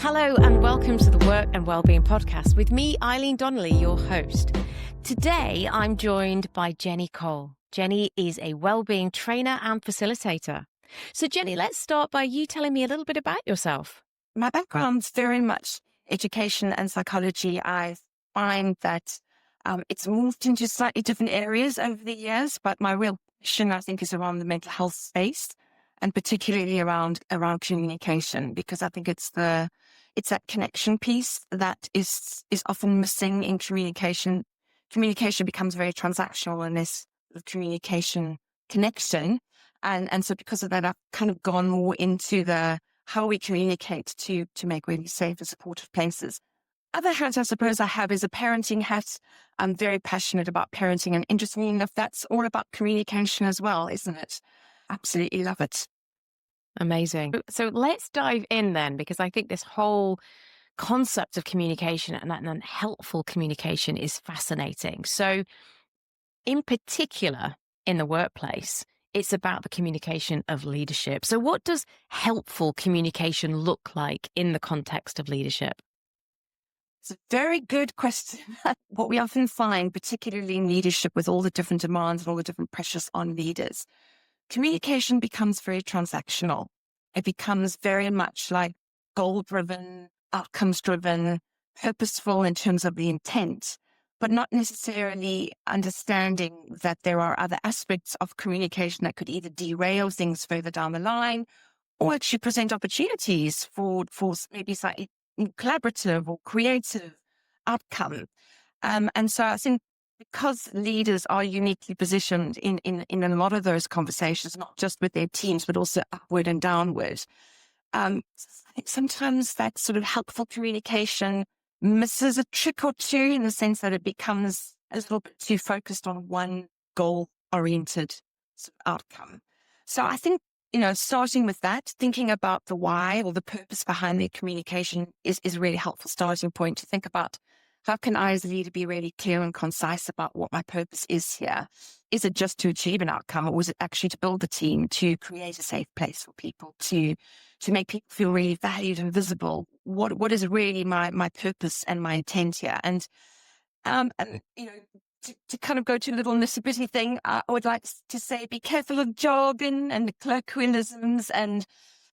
Hello and welcome to the Work and Wellbeing Podcast with me, Eileen Donnelly, your host. Today, I'm joined by Jenni Cole. Jenni is a wellbeing trainer and facilitator. So Jenni, let's start by you telling me a little bit about yourself. My background's very much education and psychology. I find that it's moved into slightly different areas over the years, but my real passion, I think, is around the mental health space and particularly around communication, because I think it's that connection piece that is often missing in communication. Communication becomes very transactional in this communication connection. And so because of that, I've kind of gone more into the how we communicate to make really safe and supportive places. Other hat, I suppose, I have is a parenting hat. I'm very passionate about parenting, and interestingly enough, that's all about communication as well, isn't it? Absolutely love it. Amazing. So let's dive in then, because I think this whole concept of communication and helpful communication is fascinating. So in particular, in the workplace, it's about the communication of leadership. So what does helpful communication look like in the context of leadership? It's a very good question. What we often find, particularly in leadership with all the different demands and all the different pressures on leaders, communication becomes very transactional. It becomes very much like goal-driven, outcomes-driven, purposeful in terms of the intent, but not necessarily understanding that there are other aspects of communication that could either derail things further down the line or actually present opportunities for maybe slightly collaborative or creative outcome. And so I think because leaders are uniquely positioned in a lot of those conversations, not just with their teams, but also upward and downward, I think sometimes that sort of helpful communication misses a trick or two in the sense that it becomes a little bit too focused on one goal-oriented sort of outcome. So I think, starting with that, thinking about the why or the purpose behind their communication is a really helpful starting point to think about. How can I as a leader be really clear and concise about what my purpose is here? Is it just to achieve an outcome, or is it actually to build a team, to create a safe place for people, to make people feel really valued and visible? What is really my purpose and my intent here? And to kind of go to a little nitty-gritty thing, I would like to say be careful of jargon and colloquialisms and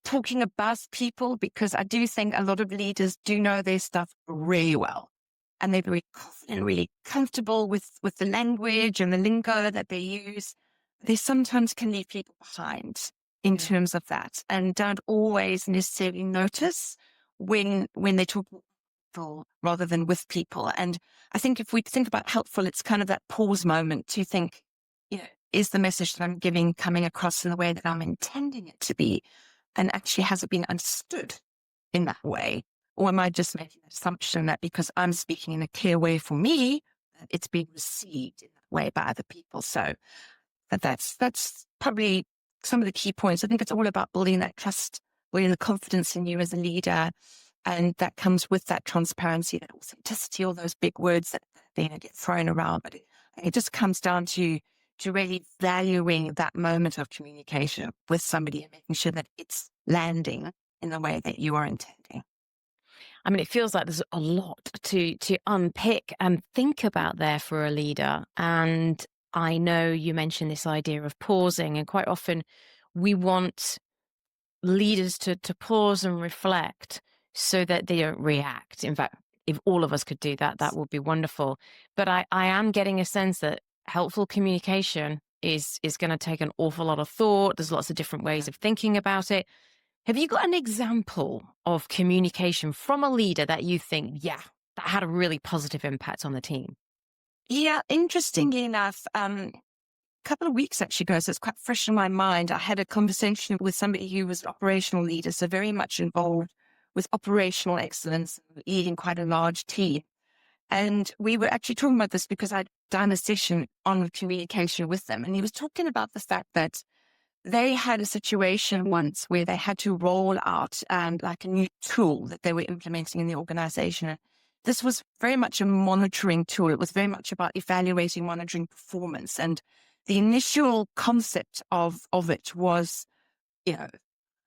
talking about people, because I do think a lot of leaders do know their stuff really well. And they're very confident, really comfortable with the language and the lingo that they use. They sometimes can leave people behind in terms of that, and don't always necessarily notice when they talk with people rather than with people. And I think if we think about helpful, it's kind of that pause moment to think, is the message that I'm giving coming across in the way that I'm intending it to be? And actually, has it been understood in that way? Or am I just making an assumption that because I'm speaking in a clear way for me, it's being received in that way by other people? So that's probably some of the key points. I think it's all about building that trust, building the confidence in you as a leader. And that comes with that transparency, that authenticity, all those big words that get thrown around. But it just comes down to really valuing that moment of communication with somebody and making sure that it's landing in the way that you are intending. I mean, it feels like there's a lot to unpick and think about there for a leader. And I know you mentioned this idea of pausing, and quite often we want leaders to pause and reflect so that they don't react. In fact, if all of us could do that, that would be wonderful. But I am getting a sense that helpful communication is going to take an awful lot of thought. There's lots of different ways of thinking about it. Have you got an example of communication from a leader that you think, that had a really positive impact on the team? Yeah, interestingly enough, a couple of weeks actually ago, so it's quite fresh in my mind, I had a conversation with somebody who was an operational leader, so very much involved with operational excellence, leading quite a large team. And we were actually talking about this because I'd done a session on communication with them. And he was talking about the fact that they had a situation once where they had to roll out like a new tool that they were implementing in the organization. This was very much a monitoring tool. It was very much about evaluating, monitoring performance. And the initial concept of it was,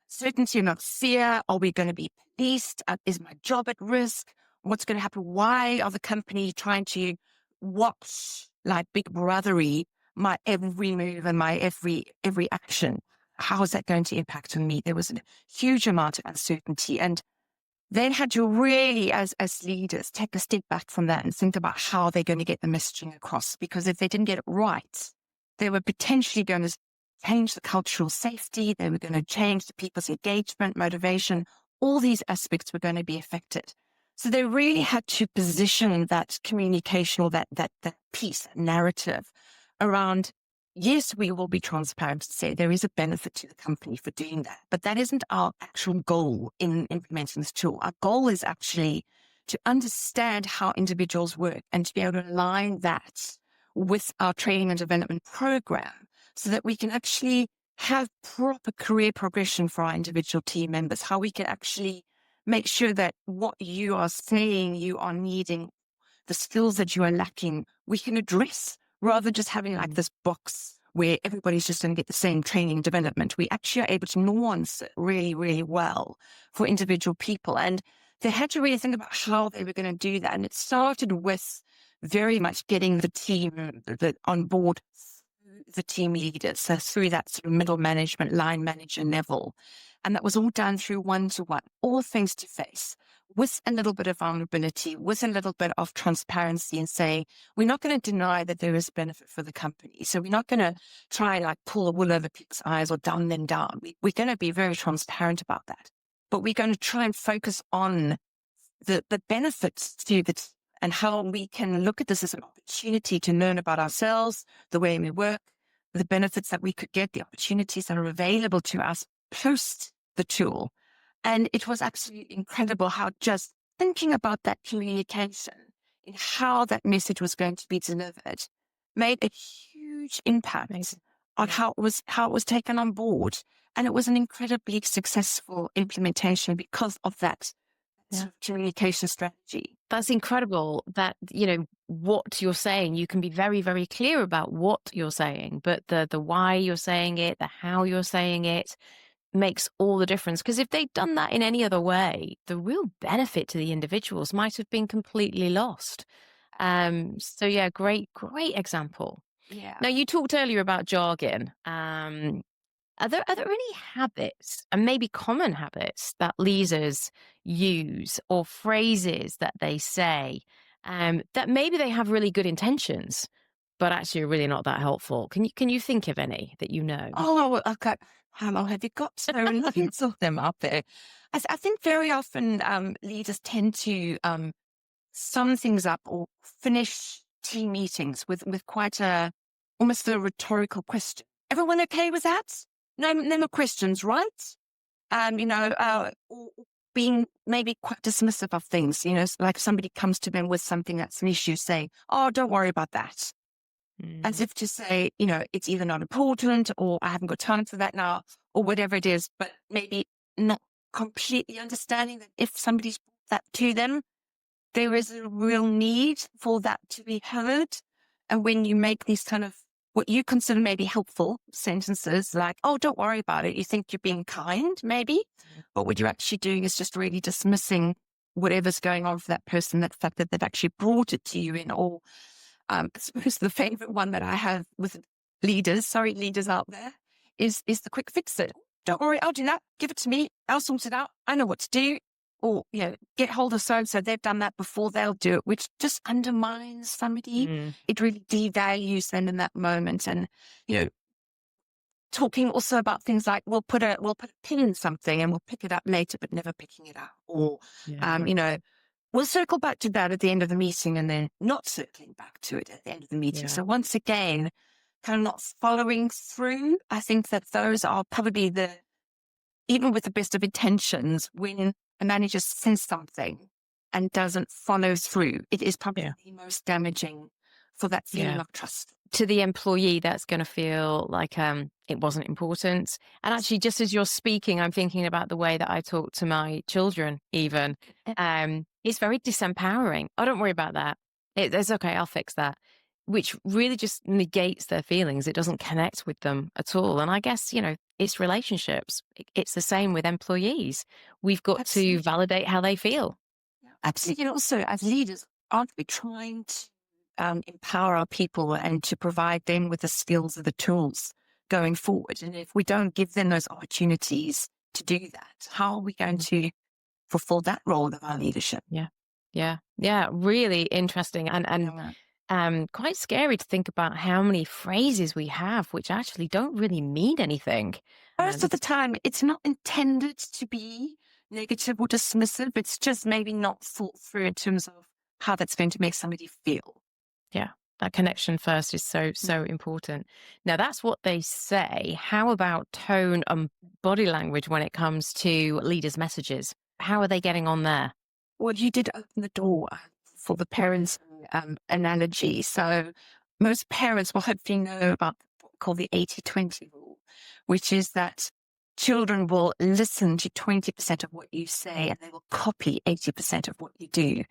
certainty, not fear. Are we going to be policed? Is my job at risk? What's going to happen? Why are the company trying to watch like big brothery my every move and my every action? How is that going to impact on me? There was a huge amount of uncertainty, and they had to really, as leaders, take a step back from that and think about how they're going to get the messaging across. Because if they didn't get it right, they were potentially going to change the cultural safety. They were going to change the people's engagement, motivation. All these aspects were going to be affected. So they really had to position that communication or that piece, that narrative around, yes, we will be transparent and say there is a benefit to the company for doing that. But that isn't our actual goal in implementing this tool. Our goal is actually to understand how individuals work and to be able to align that with our training and development program so that we can actually have proper career progression for our individual team members, how we can actually make sure that what you are saying you are needing, the skills that you are lacking, we can address rather than just having like this box where everybody's just going to get the same training and development. We actually are able to nuance it really, really well for individual people. And they had to really think about how they were going to do that. And it started with very much getting the team on board, the team leaders, so through that sort of middle management, line manager level. And that was all done through one-to-one, all face to face, with a little bit of vulnerability, with a little bit of transparency, and say, we're not going to deny that there is benefit for the company. So we're not going to try and like pull the wool over people's eyes or dumb them down. We're going to be very transparent about that. But we're going to try and focus on the benefits to the and how we can look at this as an opportunity to learn about ourselves, the way we work, the benefits that we could get, the opportunities that are available to us post the tool. And it was absolutely incredible how just thinking about that communication and how that message was going to be delivered made a huge impact on how it was taken on board. And it was an incredibly successful implementation because of that sort of communication strategy. That's incredible that, what you're saying, you can be very, very clear about what you're saying, but the why you're saying it, the how you're saying it makes all the difference. Because if they'd done that in any other way, the real benefit to the individuals might have been completely lost. So yeah, great example. Yeah. Now, you talked earlier about jargon. Are there any habits, and maybe common habits, that leaders use or phrases that they say that maybe they have really good intentions, but actually are really not that helpful? Can you think of any that you know? Oh, okay. How long have you got? So loads of them up there. I think very often leaders tend to sum things up or finish team meetings with quite almost a rhetorical question. Everyone okay with that? No more questions, right? Or being maybe quite dismissive of things, like somebody comes to them with something that's an issue, say, oh, don't worry about that. As if to say, it's either not important or I haven't got time for that now or whatever it is, but maybe not completely understanding that if somebody's brought that to them, there is a real need for that to be heard. And when you make these kind of what you consider maybe helpful sentences like, oh, don't worry about it. You think you're being kind, maybe, but what you're actually doing is just really dismissing whatever's going on for that person, that fact that they've actually brought it to you in all. I suppose the favorite one that I have with leaders out there, is the quick fix it. Don't worry, I'll do that. Give it to me. I'll sort it out. I know what to do. Or, get hold of so-and-so. They've done that before. They'll do it, which just undermines somebody. It really devalues them in that moment. And, talking also about things like we'll put a pin in something and we'll pick it up later, but never picking it up. Or, we'll circle back to that at the end of the meeting and then not circling back to it at the end of the meeting. So once again, kind of not following through. I think that those are probably even with the best of intentions, when a manager says something and doesn't follow through, it is probably the most damaging for that feeling of trust. To the employee, that's going to feel like it wasn't important. And actually, just as you're speaking, I'm thinking about the way that I talk to my children even. It's very disempowering. Oh, don't worry about that. It's okay, I'll fix that. Which really just negates their feelings. It doesn't connect with them at all. And I guess, it's relationships. It's the same with employees. We've got to Absolutely. validate how they feel. Yeah, absolutely. And also, as leaders, aren't we trying to empower our people and to provide them with the skills and the tools going forward? And if we don't give them those opportunities to do that, how are we going to fulfill that role of our leadership? Yeah. Yeah. Yeah. Really interesting and Yeah. quite scary to think about how many phrases we have which actually don't really mean anything. Most of Um, the time, it's not intended to be negative or dismissive. It's just maybe not thought through in terms of how that's going to make somebody feel. yeah. That connection first is so, so important. Now, that's what they say. How about tone and body language when it comes to leaders' messages? How are they getting on there? Well, you did open the door for the parents analogy. So most parents will hopefully know about what we call the 80-20 rule, which is that children will listen to 20% of what you say and they will copy 80% of what you do.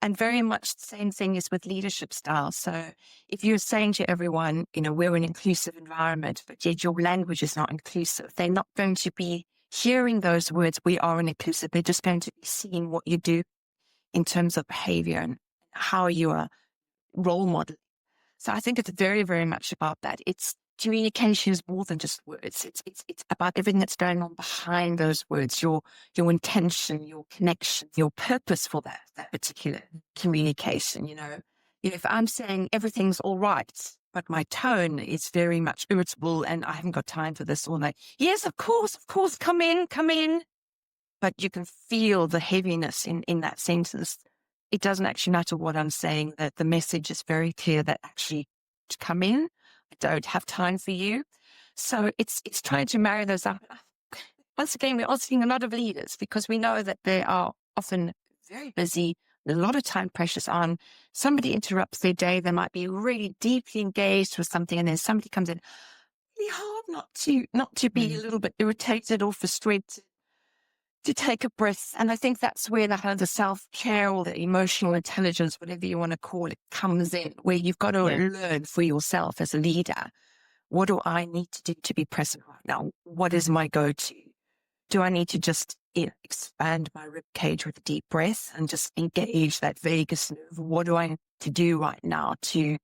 And very much the same thing is with leadership style. So if you're saying to everyone, we're an inclusive environment, but yet your language is not inclusive, they're not going to be hearing those words, we are an inclusive. They're just going to be seeing what you do in terms of behavior and how you are role modeling. So I think it's very, very much about that. It's communication is more than just words. It's about everything that's going on behind those words, your intention, your connection, your purpose for that particular communication. If I'm saying everything's all right, but my tone is very much irritable and I haven't got time for this, or like, yes, of course, come in. But you can feel the heaviness in that sentence. It doesn't actually matter what I'm saying, that the message is very clear that actually to come in, I don't have time for you. So it's trying to marry those up. Once again, we're asking a lot of leaders because we know that they are often very busy, a lot of time pressures on. Somebody interrupts their day, they might be really deeply engaged with something, and then somebody comes in. Really hard not to be a Mm. little bit irritated or frustrated, to take a breath. And I think that's where the self-care or the emotional intelligence, whatever you want to call it, comes in, where you've got to Yeah. learn for yourself as a leader. What do I need to do to be present right now? What is my go-to? Do I need to just expand my rib cage with a deep breath and just engage that vagus nerve? What do I need to do right now to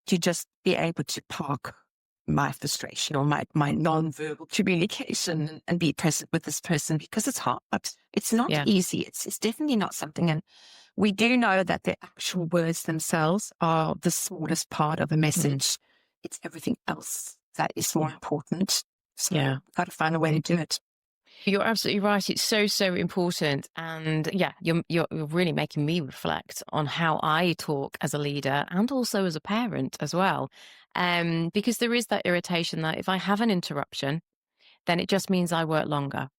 just be able to park my frustration or my non-verbal communication and be present with this person, because it's hard. It's not Yeah. easy. It's definitely not something. And we do know that the actual words themselves are the smallest part of a Mhm. message. It's everything else that is more Yeah. important. So Yeah. we've got to find a way to do it. You're absolutely right. It's so, so important. And yeah, you're really making me reflect on how I talk as a leader and also as a parent as well. Because there is that irritation that if I have an interruption, then it just means I work longer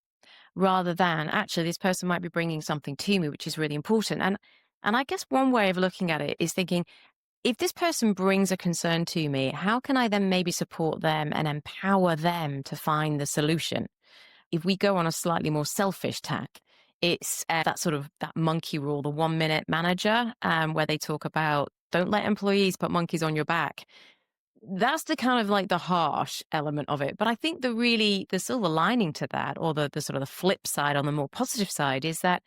rather than actually this person might be bringing something to me, which is really important. And I guess one way of looking at it is thinking, if this person brings a concern to me, how can I then maybe support them and empower them to find the solution? If we go on a slightly more selfish tack, it's that sort of that monkey rule, the 1 minute manager, where they talk about don't let employees put monkeys on your back. That's the kind of like the harsh element of it. But I think the silver lining to that, or the sort of the flip side on the more positive side, is that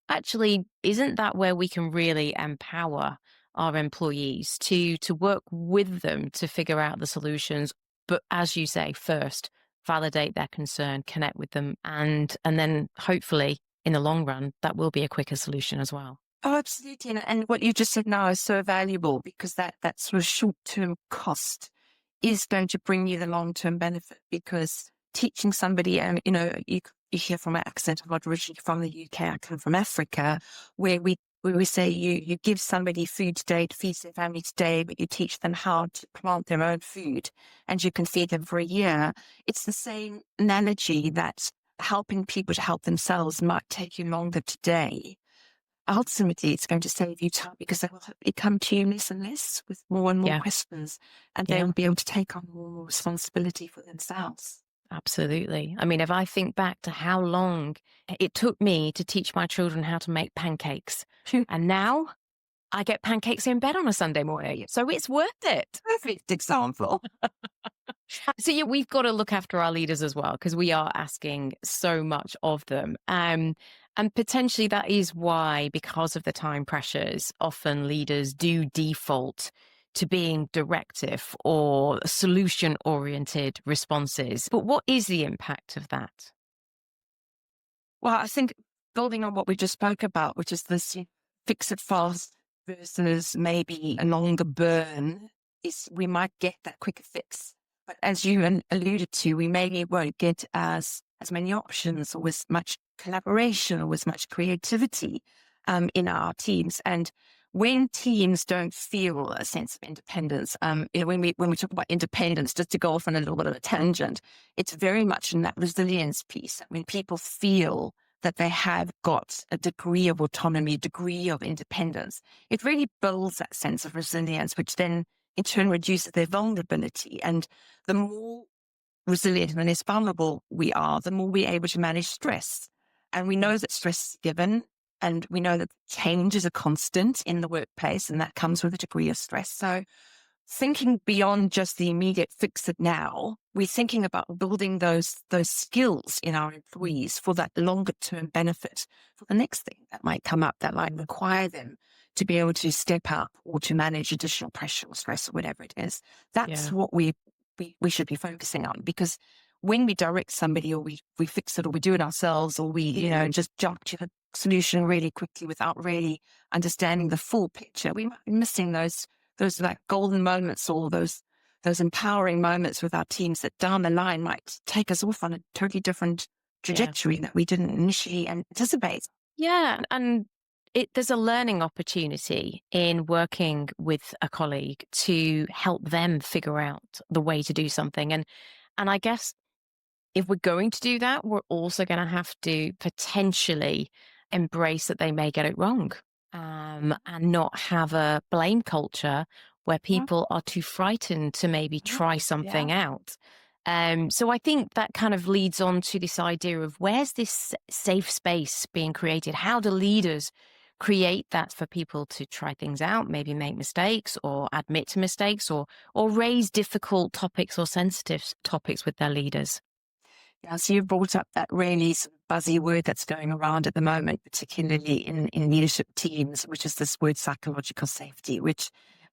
actually isn't that where we can really empower our employees to work with them to figure out the solutions, but as you say, first validate their concern, connect with them, and then hopefully in the long run that will be a quicker solution as well. Oh, absolutely. And what you just said now is so valuable, because that sort of short-term cost is going to bring you the long-term benefit, because teaching somebody, and you hear from my accent, I'm not originally from the UK, I come from Africa, where we say you give somebody food today to feed their family today, but you teach them how to plant their own food and you can feed them for a year. It's the same analogy that helping people to help themselves might take you longer today. Ultimately, it's going to save you time, because they will come to you less and less with more and more Yeah. questions, and they Yeah. will be able to take on more and more responsibility for themselves. Absolutely. I mean, if I think back to how long it took me to teach my children how to make pancakes, Phew. and now I get pancakes in bed on a Sunday morning. So it's worth it. Perfect example. So yeah, we've got to look after our leaders as well because we are asking so much of them. And potentially that is why, because of the time pressures, often leaders do default to being directive or solution oriented responses. But what is the impact of that? Well, I think building on what we just spoke about, which is this fix it fast versus maybe a longer burn, is we might get that quicker fix. But as you alluded to, we maybe won't get as many options or as much collaboration or as much creativity in our teams. And when teams don't feel a sense of independence, when we talk about independence, just to go off on a little bit of a tangent, it's very much in that resilience piece. When people feel that they have got a degree of autonomy, a degree of independence, it really builds that sense of resilience, which then in turn reduces their vulnerability. And the more resilient and less vulnerable we are, the more we're able to manage stress. And we know that stress is given, and we know that change is a constant in the workplace, and that comes with a degree of stress. So thinking beyond just the immediate fix it now, we're thinking about building those skills in our employees for that longer term benefit, for the next thing that might come up that might require them to be able to step up or to manage additional pressure or stress or whatever it is. That's Yeah. what we should be focusing on, because when we direct somebody or we fix it or we do it ourselves or we, just jump to the solution really quickly without really understanding the full picture, we might be missing those like golden moments or those empowering moments with our teams that down the line might take us off on a totally different Yeah. trajectory that we didn't initially anticipate. Yeah. And there's a learning opportunity in working with a colleague to help them figure out the way to do something. And I guess if we're going to do that, we're also going to have to potentially embrace that they may get it wrong, and not have a blame culture where Yeah. people are too frightened to maybe try Yeah. something out. So I think that kind of leads on to this idea of where's this safe space being created? How do leaders create that for people to try things out, maybe make mistakes or admit to mistakes or raise difficult topics or sensitive topics with their leaders? Yeah, so you've brought up that really sort of buzzy word that's going around at the moment, particularly in leadership teams, which is this word psychological safety, which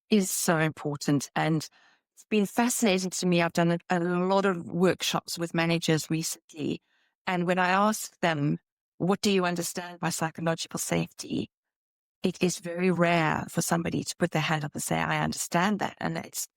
is so important. And it's been fascinating to me. I've done a lot of workshops with managers recently. And when I ask them, what do you understand by psychological safety? It is very rare for somebody to put their hand up and say, I understand that. And it's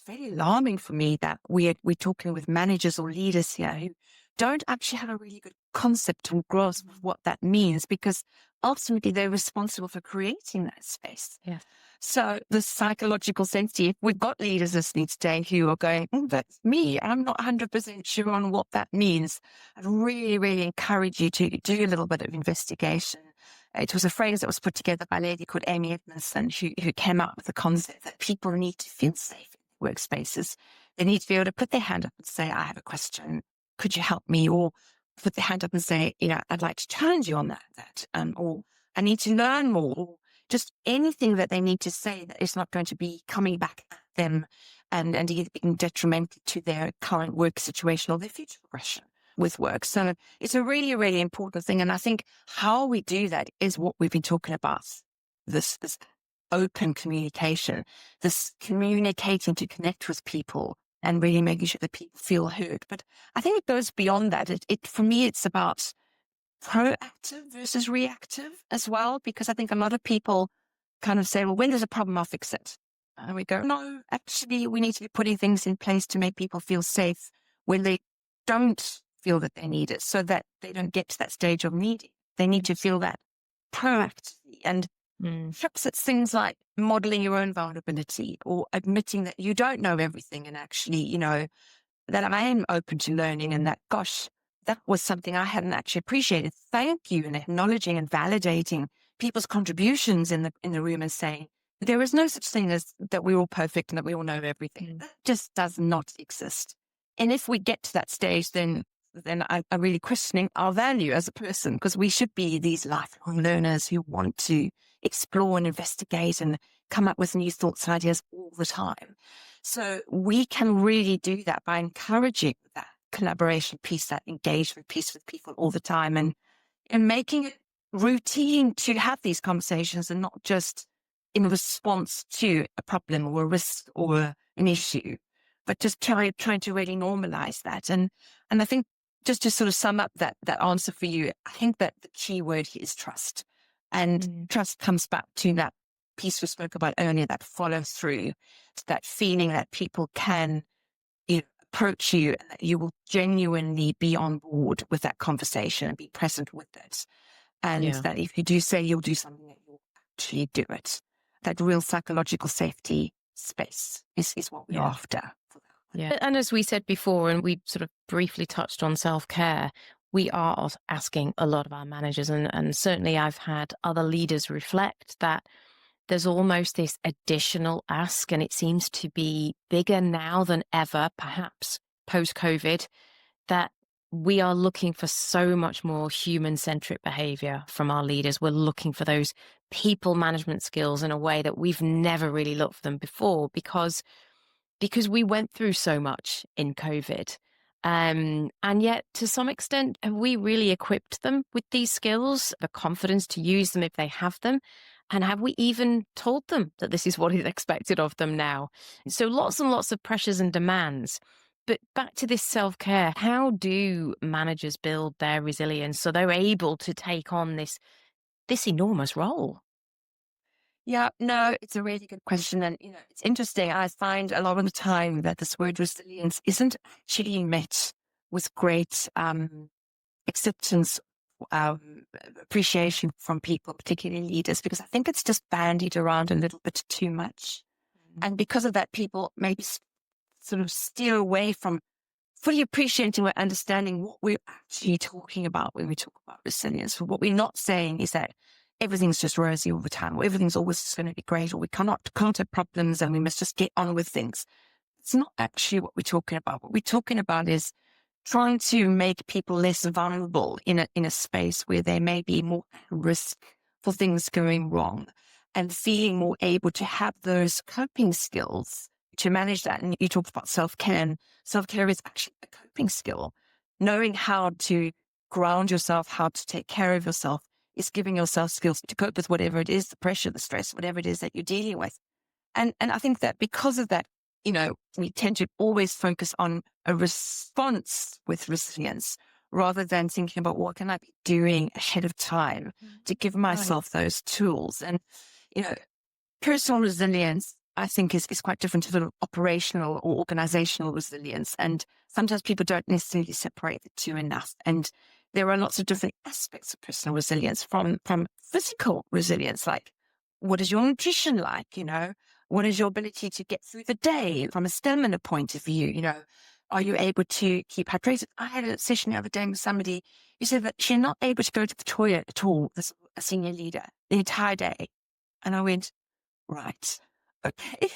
very alarming for me that we're talking with managers or leaders here who don't actually have a really good concept or grasp of what that means, because ultimately they're responsible for creating that space. Yes. So the psychological safety, if we've got leaders listening today who are going, that's me, I'm not 100% sure on what that means, I'd really, really encourage you to do a little bit of investigation. It was a phrase that was put together by a lady called Amy Edmondson, who came up with the concept that people need to feel safe in workspaces. They need to be able to put their hand up and say, I have a question. Could you help me? Or put their hand up and say, I'd like to challenge you on that. Or I need to learn more. Or just anything that they need to say that is not going to be coming back at them and either being detrimental to their current work situation or their future progression with work. So it's a really, really important thing. And I think how we do that is what we've been talking about. This open communication, this communicating to connect with people and really making sure that people feel heard. But I think it goes beyond that. For me, it's about proactive versus reactive as well, because I think a lot of people kind of say, well, when there's a problem, I'll fix it. And we go, no, actually, we need to be putting things in place to make people feel safe when they don't feel that they need it, so that they don't get to that stage of needing. They need to feel that proactively. And perhaps it's things like modeling your own vulnerability or admitting that you don't know everything and actually, that I am open to learning and that, gosh, that was something I hadn't actually appreciated. Thank you. And acknowledging and validating people's contributions in the room and saying, there is no such thing as that we're all perfect and that we all know everything. That just does not exist. And if we get to that stage, then I'm really questioning our value as a person, because we should be these lifelong learners who want to explore and investigate and come up with new thoughts and ideas all the time. So we can really do that by encouraging that collaboration piece, that engagement piece with people all the time, and making it routine to have these conversations and not just in response to a problem or a risk or an issue, but just trying to really normalize that. And I think just to sort of sum up that answer for you, I think that the key word here is trust. And trust comes back to that piece we spoke about earlier, that follow through, that feeling that people can, approach you and that you will genuinely be on board with that conversation and be present with it. And Yeah. that if you do say you'll do something, that you'll actually do it. That real psychological safety space is what we're Yeah. after. Yeah. And as we said before, and we sort of briefly touched on self-care, we are asking a lot of our managers, and certainly I've had other leaders reflect that there's almost this additional ask, and it seems to be bigger now than ever, perhaps post-COVID, that we are looking for so much more human-centric behavior from our leaders. We're looking for those people management skills in a way that we've never really looked for them before, because we went through so much in COVID. And yet, to some extent, have we really equipped them with these skills, the confidence to use them if they have them? And have we even told them that this is what is expected of them now? So lots and lots of pressures and demands. But back to this self-care, how do managers build their resilience so they're able to take on this enormous role? Yeah, no, it's a really good question. And, it's interesting. I find a lot of the time that this word resilience isn't actually met with great acceptance, appreciation from people, particularly leaders, because I think it's just bandied around a little bit too much. And because of that, people maybe sort of steer away from fully appreciating or understanding what we're actually talking about when we talk about resilience. What we're not saying is that everything's just rosy all the time, or everything's always going to be great, or we can't have problems and we must just get on with things. It's not actually what we're talking about. What we're talking about is trying to make people less vulnerable in a space where they may be more at risk for things going wrong, and feeling more able to have those coping skills to manage that. And you talked about self-care, and self-care is actually a coping skill. Knowing how to ground yourself, how to take care of yourself, is giving yourself skills to cope with whatever it is, the pressure, the stress, whatever it is that you're dealing with. And I think that because of that, we tend to always focus on a response with resilience rather than thinking about what can I be doing ahead of time to give myself those tools. And, you know, personal resilience, I think, is quite different to sort of operational or organizational resilience. And sometimes people don't necessarily separate the two enough. And there are lots of different aspects of personal resilience, from physical resilience, like what is your nutrition like? What is your ability to get through the day from a stamina point of view? Are you able to keep hydrated? I had a session the other day with somebody who said that she's not able to go to the toilet at all, this a senior leader, the entire day. And I went, right, okay,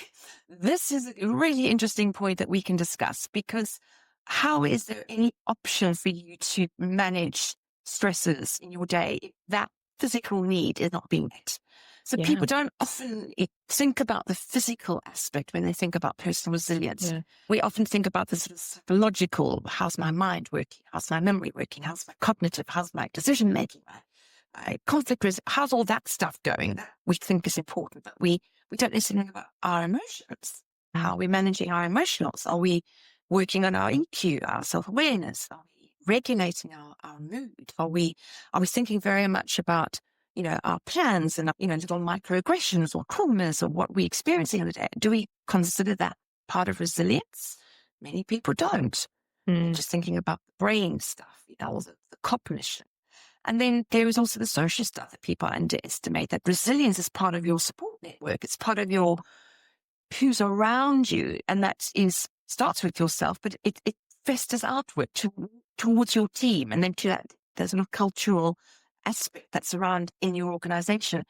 this is a really interesting point that we can discuss, because how is there any option for you to manage stresses in your day if that physical need is not being met? So Yeah. people don't often think about the physical aspect when they think about personal resilience. Yeah. We often think about the sort of psychological: how's my mind working? How's my memory working? How's my cognitive? How's my decision making? My conflict risk? How's all that stuff going? That we think is important, but we don't necessarily think about our emotions. How are we managing our emotions? Are we working on our EQ, our self-awareness? Are we regulating our mood? Are we thinking very much about our plans and, little microaggressions or traumas or what we're experiencing in the day? Do we consider that part of resilience? Many people don't. They're just thinking about the brain stuff, all the cognition. And then there is also the social stuff that people underestimate, that resilience is part of your support network. It's part of your who's around you. And that starts with yourself, but it festers outward towards your team. And then to that, there's a cultural aspect that's around in your organization.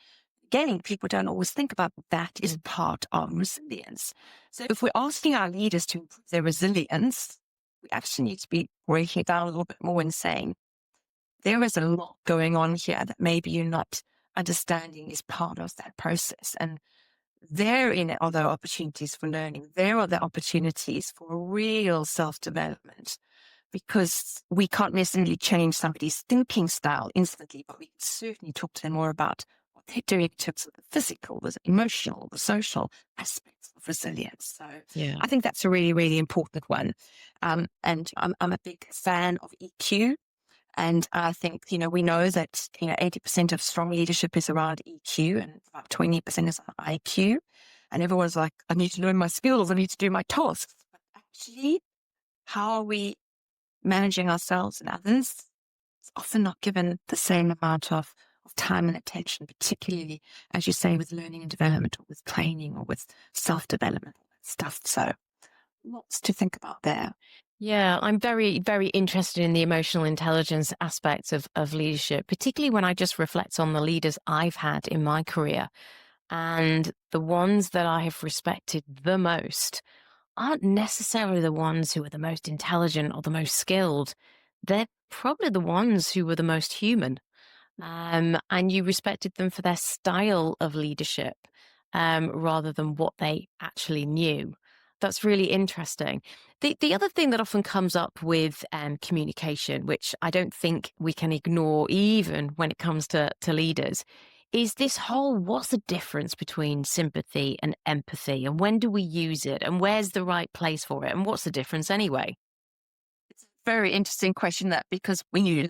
Again, people don't always think about that is part of resilience. So if we're asking our leaders to improve their resilience, we actually need to be breaking it down a little bit more and saying, there is a lot going on here that maybe you're not understanding is part of that process. And therein are the opportunities for learning. There are the opportunities for real self-development, because we can't necessarily change somebody's thinking style instantly, but we can certainly talk to them more about what they're doing in terms of the physical, the emotional, the social aspects of resilience. So Yeah. I think that's a really, really important one. And I'm a big fan of EQ. And I think, we know that, 80% of strong leadership is around EQ and about 20% is on IQ. And everyone's like, I need to learn my skills. I need to do my tasks. But actually, how are we managing ourselves and others? It's often not given the same amount of time and attention, particularly, as you say, with learning and development or with training or with self-development stuff. So lots to think about there. Yeah, I'm very, very interested in the emotional intelligence aspects of leadership, particularly when I just reflect on the leaders I've had in my career. And the ones that I have respected the most aren't necessarily the ones who are the most intelligent or the most skilled. They're probably the ones who were the most human. And you respected them for their style of leadership, rather than what they actually knew. That's really interesting. The other thing that often comes up with communication, which I don't think we can ignore even when it comes to leaders, is this whole what's the difference between sympathy and empathy, and when do we use it, and where's the right place for it, and what's the difference anyway? It's a very interesting question, that because when you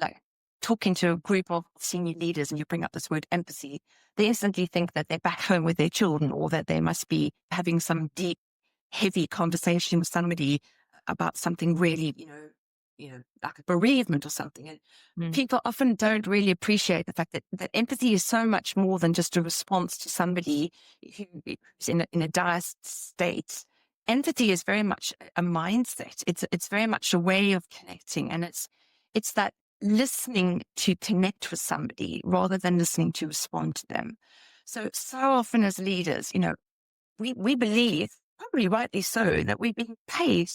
talking to a group of senior leaders and you bring up this word empathy, they instantly think that they're back home with their children, or that they must be having some deep, heavy conversation with somebody about something really, like a bereavement or something. And Mm. people often don't really appreciate the fact that empathy is so much more than just a response to somebody who's in a dire state. Empathy is very much a mindset. It's very much a way of connecting, and it's that listening to connect with somebody rather than listening to respond to them. So often as leaders, we believe, probably rightly so, that we've been paid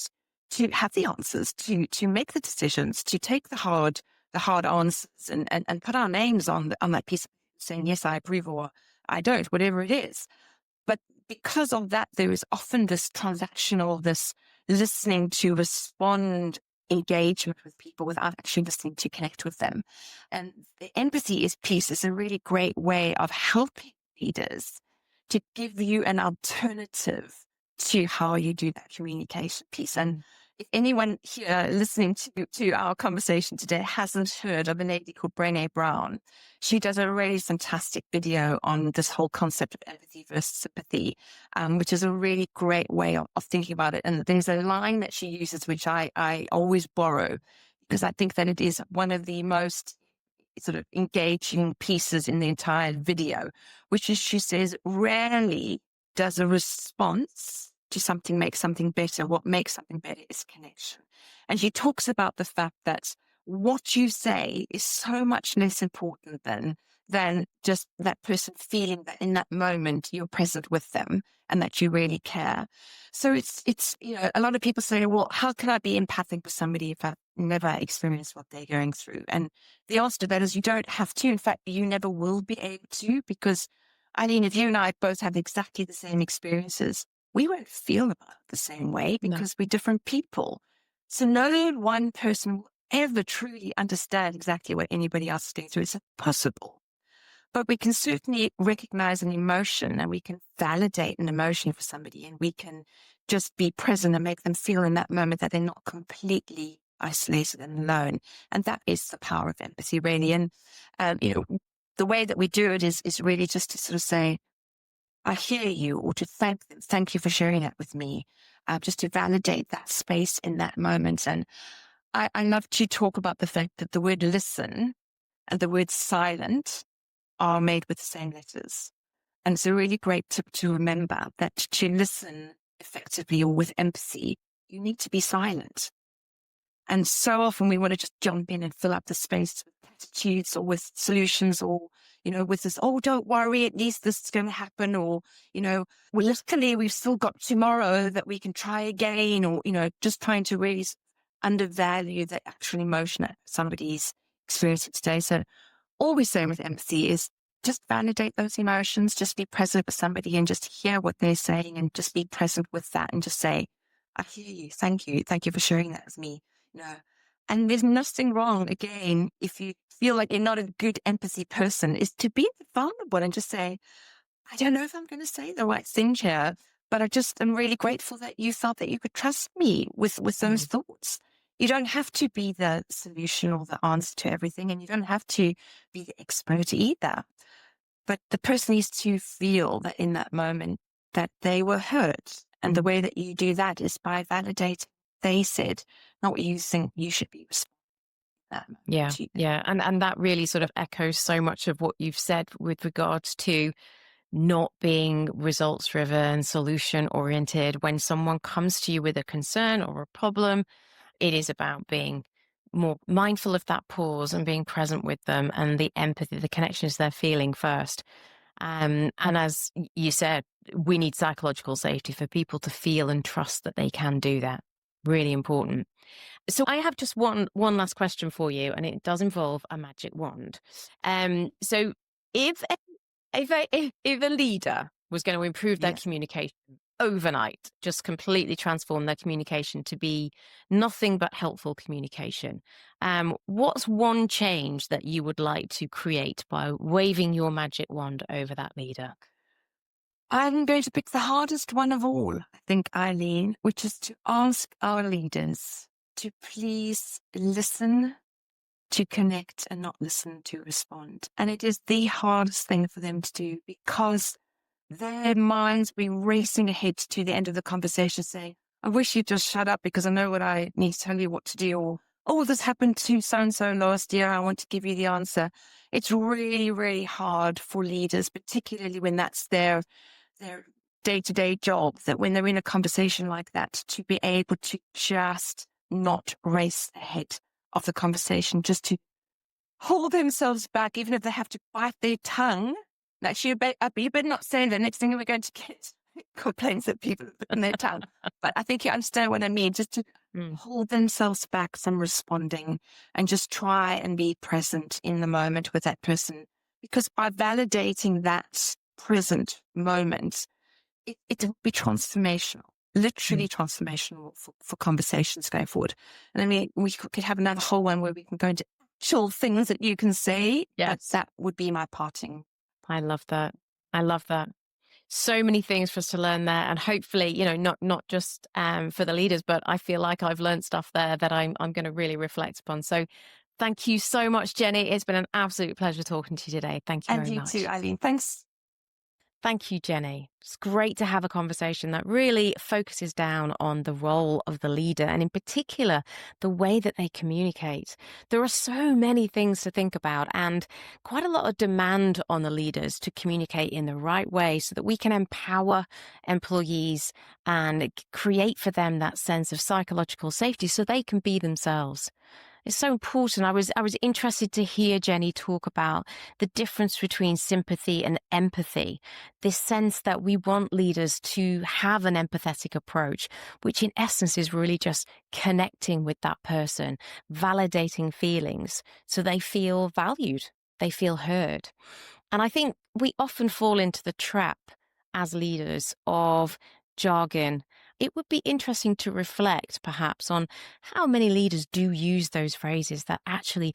to have the answers, to make the decisions, to take the hard answers, and put our names on that piece of paper saying, yes, I approve, or I don't, whatever it is. But because of that, there is often this transactional, this listening to respond engagement with people without actually listening to connect with them. And the empathy piece is a really great way of helping leaders to give you an alternative to how you do that communication piece. And if anyone here listening to our conversation today hasn't heard of a lady called Brené Brown, she does a really fantastic video on this whole concept of empathy versus sympathy, which is a really great way of thinking about it. And there's a line that she uses, which I always borrow, because I think that it is one of the most sort of engaging pieces in the entire video, which is, she says, rarely does a response to something make something better. What makes something better is connection. And she talks about the fact that what you say is so much less important than just that person feeling that in that moment you're present with them and that you really care. So it's a lot of people say, well, how can I be empathic with somebody if I've never experienced what they're going through? And the answer to that is you don't have to. In fact, you never will be able to, because Eileen, if you and I both have exactly the same experiences, we won't feel about it the same way, No. because we're different people. So no one person will ever truly understand exactly what anybody else is going through. It's impossible. But we can certainly recognize an emotion, and we can validate an emotion for somebody, and we can just be present and make them feel in that moment that they're not completely isolated and alone. And that is the power of empathy, really. And, the way that we do it is really just to sort of say, I hear you, or to thank them. Thank you for sharing that with me. Just to validate that space in that moment. And I love to talk about the fact that the word listen and the word silent are made with the same letters. And it's a really great tip to remember that to listen effectively or with empathy, you need to be silent. And so often we want to just jump in and fill up the space with platitudes or with solutions, or, with this, oh, don't worry, at least this is going to happen. Or, well, luckily we've still got tomorrow that we can try again, or, just trying to really undervalue the actual emotion that somebody's experiencing today. So all we're saying with empathy is just validate those emotions, just be present with somebody and just hear what they're saying and just be present with that and just say, I hear you. Thank you. Thank you for sharing that with me. You know, and there's nothing wrong, again, if you feel like you're not a good empathy person, is to be vulnerable and just say, I don't know if I'm going to say the right thing here, but I just am really grateful that you felt that you could trust me with those thoughts. You don't have to be the solution or the answer to everything, and you don't have to be the expert either. But the person needs to feel that in that moment that they were hurt. And the way that you do that is by validating what they said, not what you think you should be responding at that moment to. Yeah. And that really sort of echoes so much of what you've said with regards to not being results driven, solution oriented. When someone comes to you with a concern or a problem, it is about being more mindful of that pause and being present with them and the empathy, the connections they're feeling first. And as you said, we need psychological safety for people to feel and trust that they can do that. Really important. So I have just one last question for you, and it does involve a magic wand. So if a leader was going to improve their communication overnight, just completely transform their communication to be nothing but helpful communication, what's one change that you would like to create by waving your magic wand over that leader? I'm going to pick the hardest one of all, I think, Eileen, which is to ask our leaders to please listen to connect and not listen to respond. And it is the hardest thing for them to do because their minds be racing ahead to the end of the conversation saying, I wish you'd just shut up because I know what I need to tell you what to do. Or, oh, this happened to so-and-so last year. I want to give you the answer. It's really, really hard for leaders, particularly when that's their day-to-day job, that when they're in a conversation like that, to be able to just not race ahead of the conversation, just to hold themselves back, even if they have to bite their tongue. Actually, you better not say the next thing we're going to get complaints that people have bitten their tongue. But I think you understand what I mean, just to hold themselves back from responding and just try and be present in the moment with that person. Because by validating that present moment, it will be transformational, literally transformational for conversations going forward. And I mean, we could have another whole one where we can go into actual things that you can say. Yes. But that would be my parting. I love that. I love that. So many things for us to learn there, and hopefully, not just for the leaders, but I feel like I've learned stuff there that I'm going to really reflect upon. So, thank you so much, Jenni. It's been an absolute pleasure talking to you today. Thank you very much. And you too, Eileen. Thanks. Thank you, Jenni. It's great to have a conversation that really focuses down on the role of the leader and in particular, the way that they communicate. There are so many things to think about and quite a lot of demand on the leaders to communicate in the right way so that we can empower employees and create for them that sense of psychological safety so they can be themselves. It's so important. I was interested to hear Jenni talk about the difference between sympathy and empathy, this sense that we want leaders to have an empathetic approach, which in essence is really just connecting with that person, validating feelings so they feel valued, they feel heard. And I think we often fall into the trap as leaders of jargon. It would be interesting to reflect perhaps on how many leaders do use those phrases that actually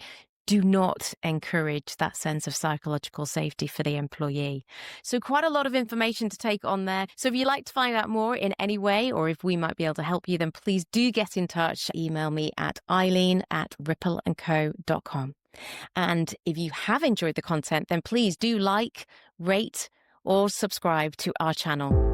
do not encourage that sense of psychological safety for the employee. So quite a lot of information to take on there. So if you'd like to find out more in any way, or if we might be able to help you, then please do get in touch. Email me at eileen@ripple&co.com. And if you have enjoyed the content, then please do like, rate, or subscribe to our channel.